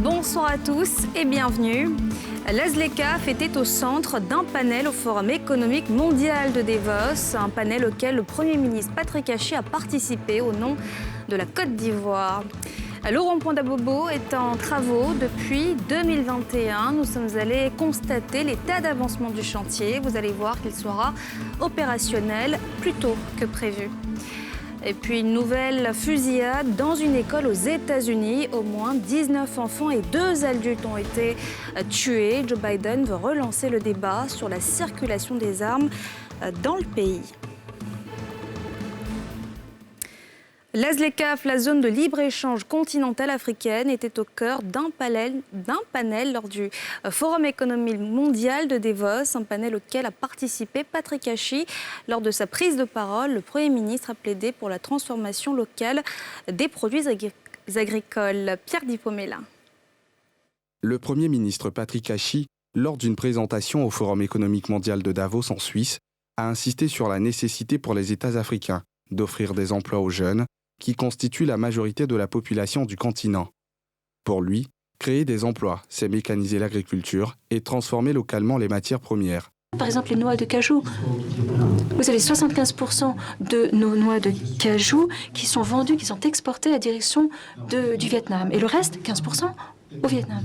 Bonsoir à tous et bienvenue. L'AZLECAF était au centre d'un panel au Forum économique mondial de Davos, un panel auquel le Premier ministre Patrick Hachi a participé au nom de la Côte d'Ivoire. Le rond-point d'Abobo est en travaux depuis 2021. Nous sommes allés constater l'état d'avancement du chantier. Vous allez voir qu'il sera opérationnel plus tôt que prévu. Et puis une nouvelle fusillade dans une école aux États-Unis. Au moins 19 enfants et 2 adultes ont été tués. Joe Biden veut relancer le débat sur la circulation des armes dans le pays. L'AZLECAF, la zone de libre-échange continentale africaine, était au cœur d'un panel lors du Forum économique mondial de Davos, un panel auquel a participé Patrick Hachi. Lors de sa prise de parole, le Premier ministre a plaidé pour la transformation locale des produits agricoles. Pierre Dipomella. Le Premier ministre Patrick Hachi, lors d'une présentation au Forum économique mondial de Davos en Suisse, a insisté sur la nécessité pour les États africains d'offrir des emplois aux jeunes, qui constituent la majorité de la population du continent. Pour lui, créer des emplois, c'est mécaniser l'agriculture et transformer localement les matières premières. Par exemple, les noix de cajou. Vous avez 75% de nos noix de cajou qui sont vendues, qui sont exportées à la direction du Vietnam. Et le reste, 15%, au Vietnam.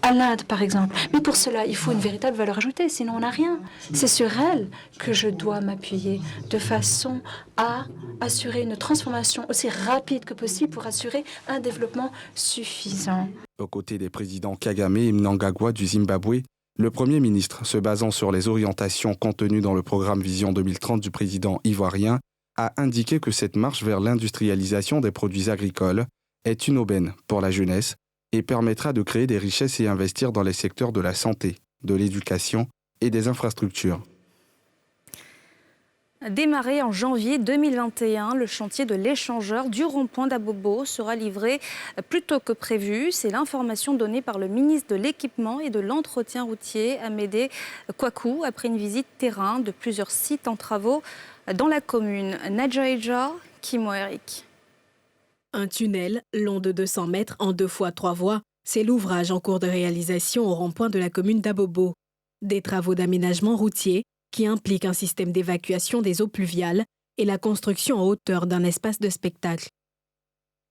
À l'Inde, par exemple. Mais pour cela, il faut une véritable valeur ajoutée, sinon on n'a rien. C'est sur elle que je dois m'appuyer, de façon à assurer une transformation aussi rapide que possible pour assurer un développement suffisant. Aux côtés des présidents Kagame et Mnangagwa du Zimbabwe, le Premier ministre, se basant sur les orientations contenues dans le programme Vision 2030 du président ivoirien, a indiqué que cette marche vers l'industrialisation des produits agricoles est une aubaine pour la jeunesse et permettra de créer des richesses et investir dans les secteurs de la santé, de l'éducation et des infrastructures. Démarré en janvier 2021, le chantier de l'échangeur du rond-point d'Abobo sera livré plus tôt que prévu. C'est l'information donnée par le ministre de l'Équipement et de l'Entretien routier, Amédée Kouakou, après une visite terrain de plusieurs sites en travaux dans la commune. Nadjaïja, Kimo Eric. Un tunnel long de 200 mètres en 2 fois 3 voies, c'est l'ouvrage en cours de réalisation au rond-point de la commune d'Abobo. Des travaux d'aménagement routier qui impliquent un système d'évacuation des eaux pluviales et la construction en hauteur d'un espace de spectacle.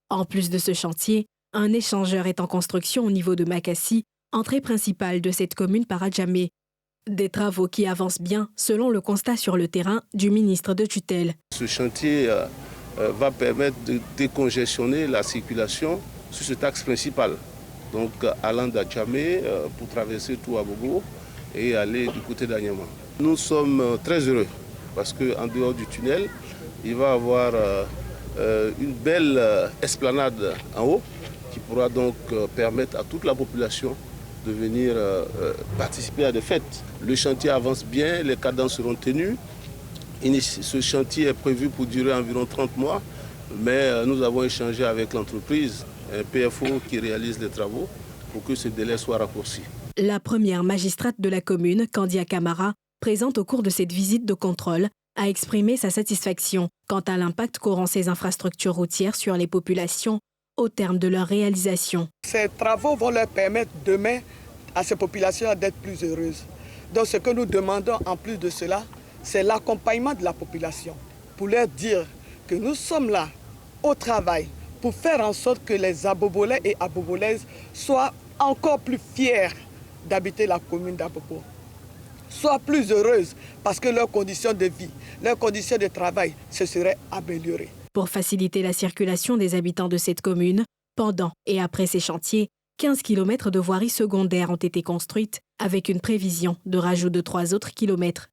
En plus de ce chantier, un échangeur est en construction au niveau de Makassi, entrée principale de cette commune par Adjamé. Des travaux qui avancent bien selon le constat sur le terrain du ministre de tutelle. Ce chantier va permettre de décongestionner la circulation sur cet axe principal. Donc allant d'Adjamé pour traverser tout Abobo et aller du côté d'Anyama. Nous sommes très heureux parce qu'en dehors du tunnel, il va y avoir une belle esplanade en haut qui pourra donc permettre à toute la population de venir participer à des fêtes. Le chantier avance bien, les cadences seront tenues. Ce chantier est prévu pour durer environ 30 mois, mais nous avons échangé avec l'entreprise, un PFO qui réalise les travaux, pour que ce délai soit raccourci. La première magistrate de la commune, Candia Camara, présente au cours de cette visite de contrôle, a exprimé sa satisfaction quant à l'impact qu'auront ces infrastructures routières sur les populations au terme de leur réalisation. Ces travaux vont leur permettre demain à ces populations d'être plus heureuses. Donc ce que nous demandons en plus de cela, c'est l'accompagnement de la population pour leur dire que nous sommes là au travail pour faire en sorte que les Abobolais et Abobolaises soient encore plus fiers d'habiter la commune d'Abobo, soient plus heureuses parce que leurs conditions de vie, leurs conditions de travail se seraient améliorées. Pour faciliter la circulation des habitants de cette commune, pendant et après ces chantiers, 15 km de voiries secondaires ont été construites avec une prévision de rajout de 3 autres kilomètres.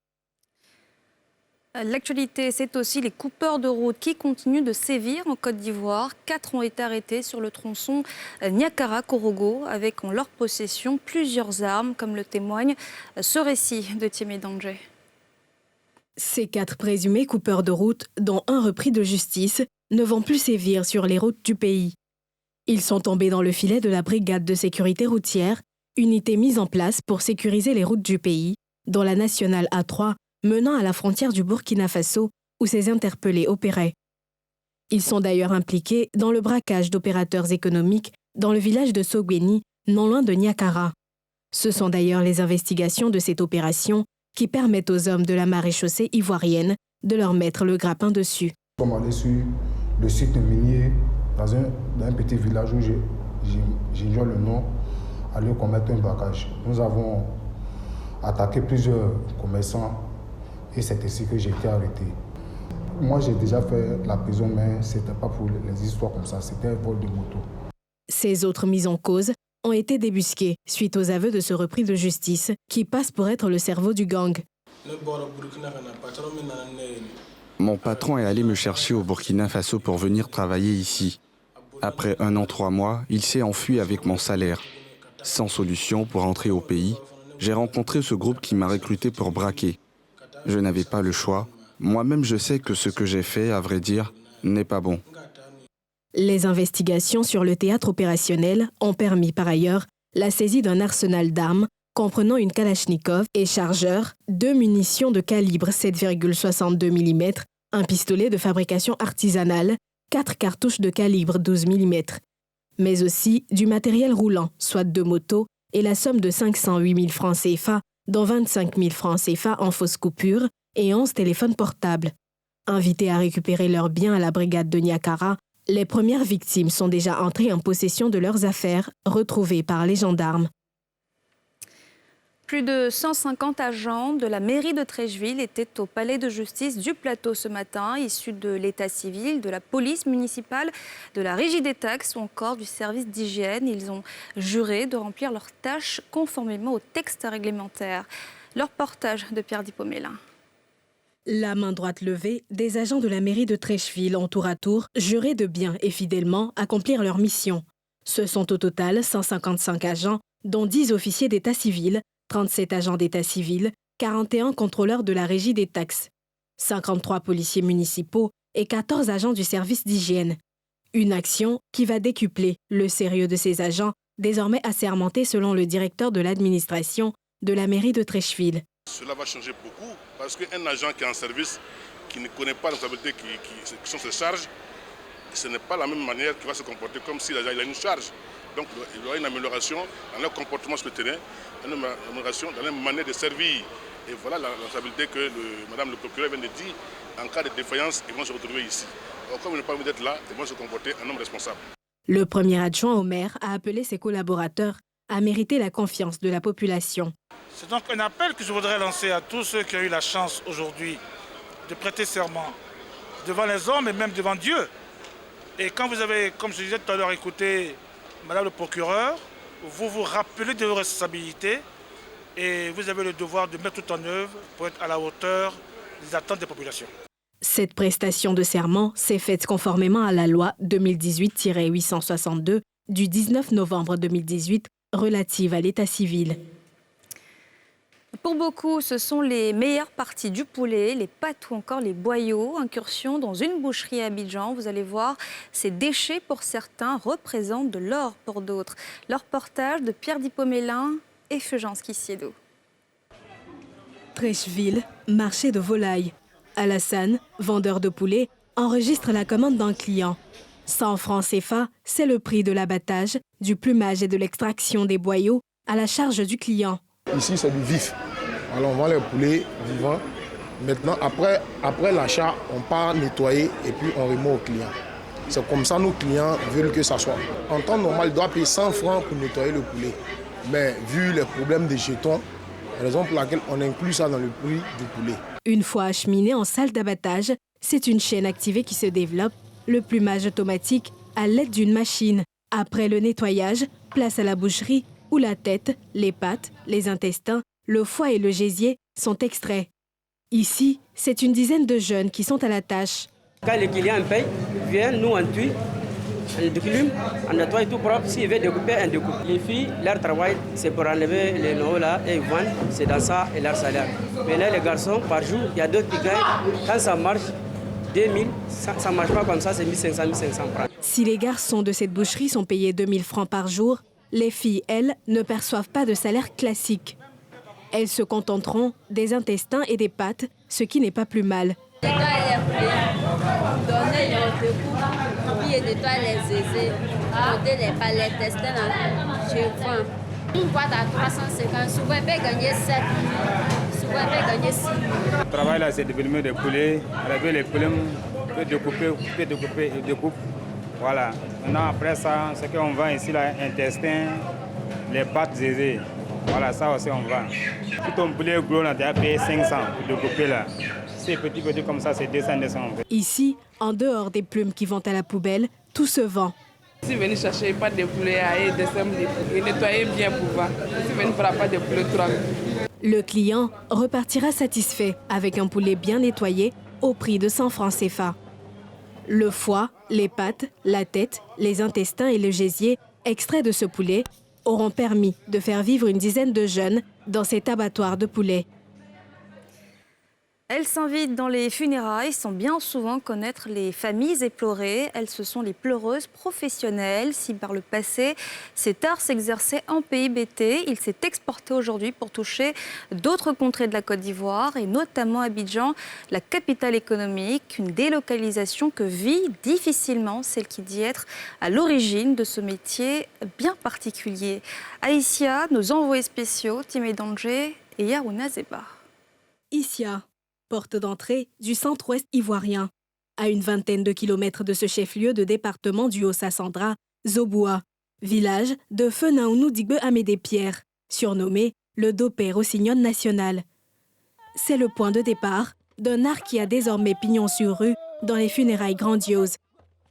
L'actualité, c'est aussi les coupeurs de route qui continuent de sévir en Côte d'Ivoire. 4 ont été arrêtés sur le tronçon Niakara-Korogo avec en leur possession plusieurs armes, comme le témoigne ce récit de Thiemé Danger. Ces 4 présumés coupeurs de route, dont un repris de justice, ne vont plus sévir sur les routes du pays. Ils sont tombés dans le filet de la brigade de sécurité routière, unité mise en place pour sécuriser les routes du pays, dont la nationale A3 menant à la frontière du Burkina Faso où ces interpellés opéraient. Ils sont d'ailleurs impliqués dans le braquage d'opérateurs économiques dans le village de Sogweni, non loin de Niakara. Ce sont d'ailleurs les investigations de cette opération qui permettent aux hommes de la maréchaussée ivoirienne de leur mettre le grappin dessus. Nous sommes allés sur le site minier dans un petit village où j'ignore le nom, aller commettre un braquage. Nous avons attaqué plusieurs commerçants et c'est ainsi que j'ai été arrêté. Moi, j'ai déjà fait la prison, mais ce n'était pas pour les histoires comme ça, c'était un vol de moto. Ces autres mises en cause ont été débusquées suite aux aveux de ce repris de justice qui passe pour être le cerveau du gang. Mon patron est allé me chercher au Burkina Faso pour venir travailler ici. Après 1 an, 3 mois, il s'est enfui avec mon salaire. Sans solution pour rentrer au pays, j'ai rencontré ce groupe qui m'a recruté pour braquer. Je n'avais pas le choix. Moi-même, je sais que ce que j'ai fait, à vrai dire, n'est pas bon. Les investigations sur le théâtre opérationnel ont permis par ailleurs la saisie d'un arsenal d'armes comprenant une Kalachnikov et chargeur, 2 munitions de calibre 7,62 mm, un pistolet de fabrication artisanale, 4 cartouches de calibre 12 mm, mais aussi du matériel roulant, soit 2 motos, et la somme de 508 000 francs CFA, dont 25 000 francs CFA en fausse coupure et 11 téléphones portables. Invités à récupérer leurs biens à la brigade de Niakara, les premières victimes sont déjà entrées en possession de leurs affaires, retrouvées par les gendarmes. Plus de 150 agents de la mairie de Treichville étaient au palais de justice du Plateau ce matin, issus de l'état civil, de la police municipale, de la régie des taxes ou encore du service d'hygiène. Ils ont juré de remplir leurs tâches conformément aux textes réglementaires. Leur reportage de Pierre Dipomélin. La main droite levée, des agents de la mairie de Treichville ont tour à tour juré de bien et fidèlement accomplir leur mission. Ce sont au total 155 agents, dont 10 officiers d'état civil, 37 agents d'état civil, 41 contrôleurs de la régie des taxes, 53 policiers municipaux et 14 agents du service d'hygiène. Une action qui va décupler le sérieux de ces agents, désormais assermentés selon le directeur de l'administration de la mairie de Treichville. Cela va changer beaucoup parce qu'un agent qui est en service, qui ne connaît pas les responsabilités qui sont ses charges, ce n'est pas la même manière qu'il va se comporter comme si l'agent a une charge. Donc il y aura une amélioration dans leur comportement scrutiné, une amélioration dans leur manière de servir. Et voilà la responsabilité que Madame le procureur vient de dire. En cas de défaillance, ils vont se retrouver ici. Alors, comme ils n'ont pas envie d'être là, ils vont se comporter en homme responsable. Le premier adjoint au maire a appelé ses collaborateurs à mériter la confiance de la population. C'est donc un appel que je voudrais lancer à tous ceux qui ont eu la chance aujourd'hui de prêter serment devant les hommes et même devant Dieu. Et quand vous avez, comme je disais tout à l'heure, écouté Madame le procureur, vous vous rappelez de vos responsabilités et vous avez le devoir de mettre tout en œuvre pour être à la hauteur des attentes des populations. Cette prestation de serment s'est faite conformément à la loi 2018-862 du 19 novembre 2018 relative à l'état civil. Pour beaucoup, ce sont les meilleures parties du poulet, les pattes ou encore les boyaux. Incursion dans une boucherie à Abidjan. Vous allez voir, ces déchets pour certains représentent de l'or pour d'autres. Leur reportage de Pierre Dipomélin et Fulgence Kissiedo. Treichville, marché de volailles. Alassane, vendeur de poulet, enregistre la commande d'un client. 100 francs CFA, c'est le prix de l'abattage, du plumage et de l'extraction des boyaux à la charge du client. Ici, c'est du vif. Alors, on vend les poulets vivants. Maintenant, après l'achat, on part nettoyer et puis on remet au client. C'est comme ça nos clients veulent que ça soit. En temps normal, il doit payer 100 francs pour nettoyer le poulet. Mais vu les problèmes des jetons, raison pour laquelle on inclut ça dans le prix du poulet. Une fois acheminé en salle d'abattage, c'est une chaîne activée qui se développe, le plumage automatique à l'aide d'une machine. Après le nettoyage, place à la boucherie où la tête, les pattes, les intestins, le foie et le gésier sont extraits. Ici, c'est une dizaine de jeunes qui sont à la tâche. Quand les clients payent, viennent, nous on tue, on déclume, on nettoie tout propre. S'ils veulent découper, on découpe. Les filles, leur travail, c'est pour enlever les noix là et ils vendent, c'est dans ça et leur salaire. Mais là, les garçons, par jour, il y a d'autres qui gagnent, quand ça marche, 2000, ça ne marche pas comme ça, c'est 1500, 1500 francs. Si les garçons de cette boucherie sont payés 2000 francs par jour, les filles, elles, ne perçoivent pas de salaire classique. Elles se contenteront des intestins et des pâtes, ce qui n'est pas plus mal. Donner le recours, puis nettoyer les aisés, donner les intestins, je vends. Une boîte à 350, souvent elle peut gagner 7, souvent elle peut gagner 6. Le travail là, c'est de filmer des poulets, enlever les poulets, découper et découpe. Voilà. Maintenant, après ça, ce qu'on vend ici, là, intestins, les pâtes zézé. Voilà, ça aussi on vend. Si ton poulet gros, on a déjà payé 500 pour découper là. C'est petit comme ça, c'est 200. Ici, en dehors des plumes qui vont à la poubelle, tout se vend. Si vous venez chercher pas de poulet et nettoyer bien pour vendre, si vous ne faites pas de poulet, 3 000. Le client repartira satisfait avec un poulet bien nettoyé au prix de 100 francs CFA. Le foie, les pattes, la tête, les intestins et le gésier extraits de ce poulet auront permis de faire vivre une dizaine de jeunes dans cet abattoir de poulet. Elles s'invitent dans les funérailles sans bien souvent connaître les familles éplorées. Elles, ce sont les pleureuses professionnelles. Si par le passé, cet art s'exerçait en pays BT, il s'est exporté aujourd'hui pour toucher d'autres contrées de la Côte d'Ivoire et notamment Abidjan, la capitale économique. Une délocalisation que vit difficilement celle qui dit être à l'origine de ce métier bien particulier. Aïssia, nos envoyés spéciaux, Timé Danger et Yarouna Zeba. Isia, porte d'entrée du centre-ouest ivoirien. À une vingtaine de kilomètres de ce chef-lieu de département du Haut-Sassandra, Zoboua, village de Fenaounou Digbe Amédée-Pierre, surnommé le Dopé Rossignol national. C'est le point de départ d'un art qui a désormais pignon sur rue dans les funérailles grandioses.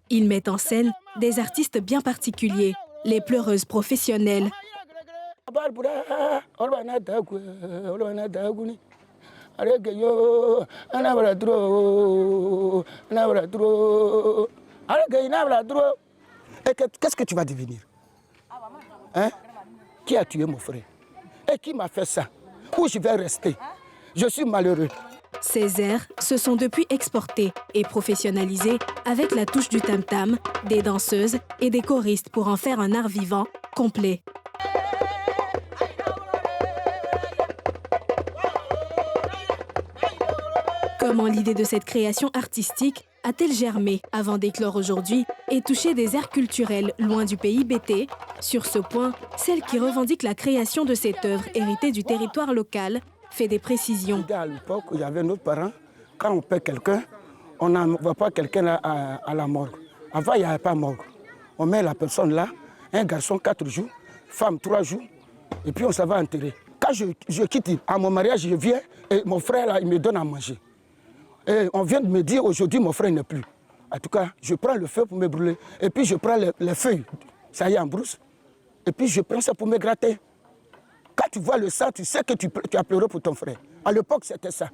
Il met en scène des artistes bien particuliers, les pleureuses professionnelles. Qu'est-ce que tu vas devenir? Hein? Qui a tué mon frère? Et qui m'a fait ça? Où je vais rester? Je suis malheureux. Ces airs se sont depuis exportés et professionnalisés avec la touche du tam-tam, des danseuses et des choristes pour en faire un art vivant, complet. Comment l'idée de cette création artistique a-t-elle germé avant d'éclore aujourd'hui et toucher des aires culturelles loin du pays BT? Sur ce point, celle qui revendique la création de cette œuvre héritée du territoire local fait des précisions. À l'époque, il y avait nos parents, quand on paie quelqu'un, on n'envoie pas quelqu'un à la morgue. Avant, il n'y avait pas de morgue. On met la personne là, un garçon 4 jours, femme 3 jours, et puis on s'en va enterrer. Quand je quitte, à mon mariage, je viens et mon frère là, il me donne à manger. Et on vient de me dire aujourd'hui, mon frère n'est plus. En tout cas, je prends le feu pour me brûler. Et puis je prends les feuilles, ça y est en brousse. Et puis je prends ça pour me gratter. Quand tu vois le sang, tu sais que tu as pleuré pour ton frère. À l'époque, c'était ça.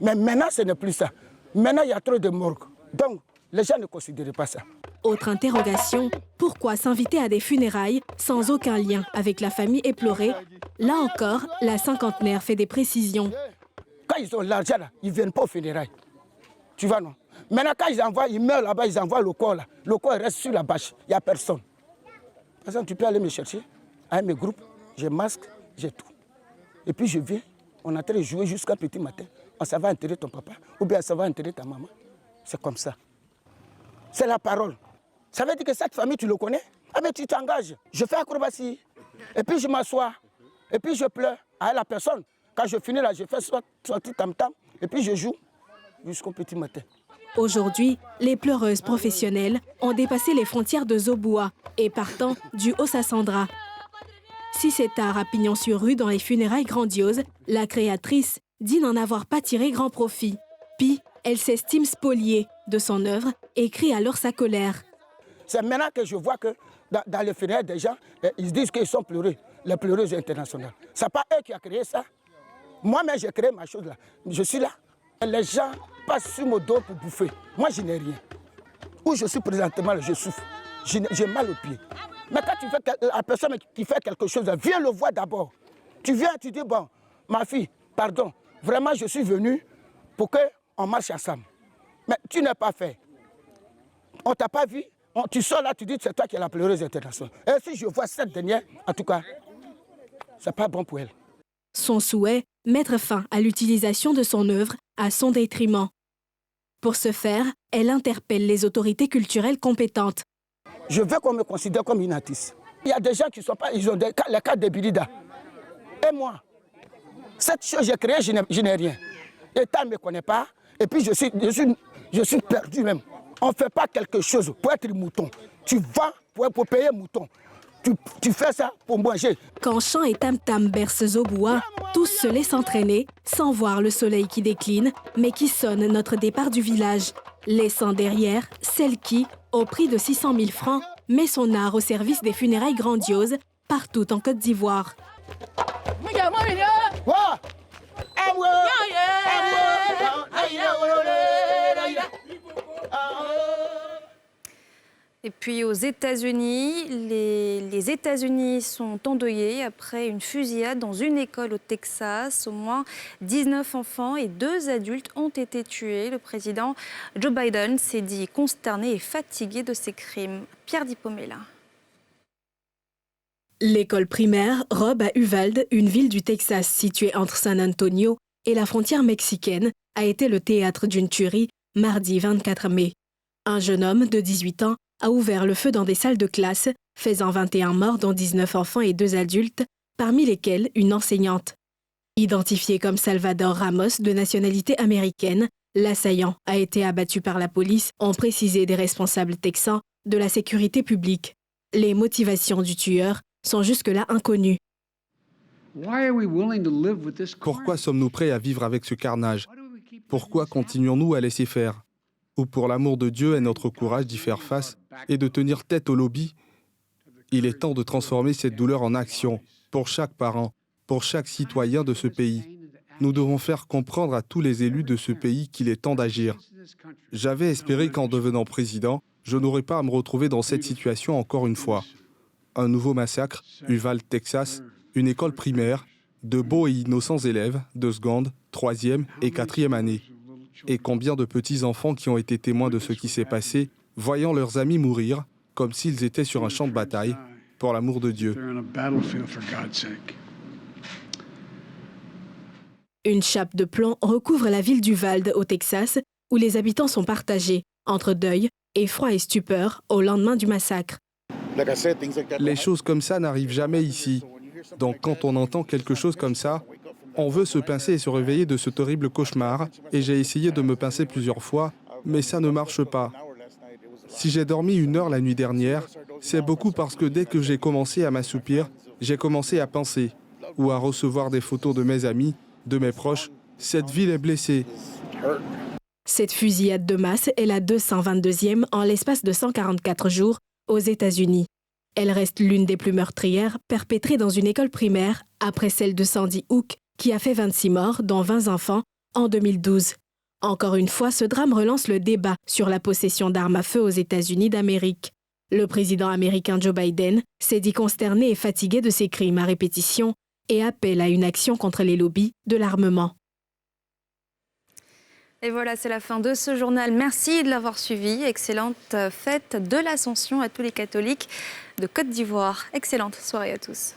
Mais maintenant, ce n'est plus ça. Maintenant, il y a trop de morgue. Donc, les gens ne considèrent pas ça. Autre interrogation, pourquoi s'inviter à des funérailles sans aucun lien avec la famille éplorée? Là encore, la cinquantenaire fait des précisions. Quand ils ont l'argent, ils ne viennent pas aux funérailles. Tu vois, non? Maintenant, quand ils envoient, ils meurent là-bas, ils envoient le corps là. Le corps reste sur la bâche, il n'y a personne. Par exemple, tu peux aller me chercher avec mes groupes, j'ai masque, j'ai tout. Et puis je viens, on est en train de jouer jusqu'à petit matin. On s'en va enterrer ton papa, ou bien ça va enterrer ta maman. C'est comme ça. C'est la parole. Ça veut dire que cette famille, tu le connais? Ah mais tu t'engages. Je fais acrobatie. Et puis je m'assois. Et puis je pleure à la personne. Quand je finis là, je fais sortir tam-tam. Et puis je joue jusqu'au petit matin. Aujourd'hui, les pleureuses professionnelles ont dépassé les frontières de Zoboua et partant du Haut-Sassandra. Si cet art a pignon sur rue dans les funérailles grandioses, la créatrice dit n'en avoir pas tiré grand profit. Puis, elle s'estime spoliée de son œuvre et crie alors sa colère. C'est maintenant que je vois que dans les funérailles des gens, ils disent qu'ils sont pleureux, les pleureuses internationales. Ce n'est pas eux qui ont créé ça. Moi-même, j'ai créé ma chose là. Je suis là. Les gens passent sur mon dos pour bouffer. Moi, je n'ai rien. Où je suis présentement, je souffre. J'ai mal aux pieds. Mais quand tu fais la personne qui fait quelque chose, viens le voir d'abord. Tu viens, tu dis, bon, ma fille, pardon, vraiment, je suis venu pour qu'on marche ensemble. Mais tu n'as pas fait. On ne t'a pas vu. Tu sors là, tu dis que c'est toi qui es la pleureuse internationale. Et si je vois cette dernière, en tout cas, c'est pas bon pour elle. Son souhait, mettre fin à l'utilisation de son œuvre à son détriment. Pour ce faire, elle interpelle les autorités culturelles compétentes. Je veux qu'on me considère comme une artiste. Il y a des gens qui ne sont pas, ils ont les cartes de Birida. Et moi, cette chose que j'ai créée, je n'ai rien. L'État ne me connaît pas, et puis je suis perdu même. On ne fait pas quelque chose pour être mouton. Tu vas pour payer mouton. Tu fais ça pour manger. Quand chant et tam-tam bercent Zoboua, tous se laissent entraîner, sans voir le soleil qui décline, mais qui sonne notre départ du village, laissant derrière celle qui, au prix de 600 000 francs, met son art au service des funérailles grandioses partout en Côte d'Ivoire. Et puis aux États-Unis, les États-Unis sont endeuillés après une fusillade dans une école au Texas. Au moins 19 enfants et 2 adultes ont été tués. Le président Joe Biden s'est dit consterné et fatigué de ces crimes. Pierre Dipomella. L'école primaire Robb à Uvalde, une ville du Texas située entre San Antonio et la frontière mexicaine, a été le théâtre d'une tuerie mardi 24 mai. Un jeune homme de 18 ans a ouvert le feu dans des salles de classe, faisant 21 morts, dont 19 enfants et 2 adultes, parmi lesquels une enseignante. Identifié comme Salvador Ramos, de nationalité américaine, l'assaillant a été abattu par la police, ont précisé des responsables texans de la sécurité publique. Les motivations du tueur sont jusque-là inconnues. Pourquoi sommes-nous prêts à vivre avec ce carnage? Pourquoi continuons-nous à laisser faire? Ou pour l'amour de Dieu et notre courage d'y faire face et de tenir tête au lobby? Il est temps de transformer cette douleur en action, pour chaque parent, pour chaque citoyen de ce pays. Nous devons faire comprendre à tous les élus de ce pays qu'il est temps d'agir. J'avais espéré qu'en devenant président, je n'aurais pas à me retrouver dans cette situation encore une fois. Un nouveau massacre, Uvalde, Texas, une école primaire, de beaux et innocents élèves de seconde, 3e et 4e année. Et combien de petits-enfants qui ont été témoins de ce qui s'est passé, voyant leurs amis mourir, comme s'ils étaient sur un champ de bataille, pour l'amour de Dieu. Une chape de plomb recouvre la ville d'Uvalde, au Texas, où les habitants sont partagés, entre deuil, effroi et stupeur, au lendemain du massacre. Les choses comme ça n'arrivent jamais ici. Donc quand on entend quelque chose comme ça, on veut se pincer et se réveiller de ce terrible cauchemar. Et j'ai essayé de me pincer plusieurs fois, mais ça ne marche pas. Si j'ai dormi 1 heure la nuit dernière, c'est beaucoup parce que dès que j'ai commencé à m'assoupir, j'ai commencé à penser ou à recevoir des photos de mes amis, de mes proches. Cette ville est blessée. Cette fusillade de masse est la 222e en l'espace de 144 jours aux États-Unis. Elle reste l'une des plus meurtrières perpétrées dans une école primaire après celle de Sandy Hook, qui a fait 26 morts, dont 20 enfants, en 2012. Encore une fois, ce drame relance le débat sur la possession d'armes à feu aux États-Unis d'Amérique. Le président américain Joe Biden s'est dit consterné et fatigué de ces crimes à répétition et appelle à une action contre les lobbies de l'armement. Et voilà, c'est la fin de ce journal. Merci de l'avoir suivi. Excellente fête de l'Ascension à tous les catholiques de Côte d'Ivoire. Excellente soirée à tous.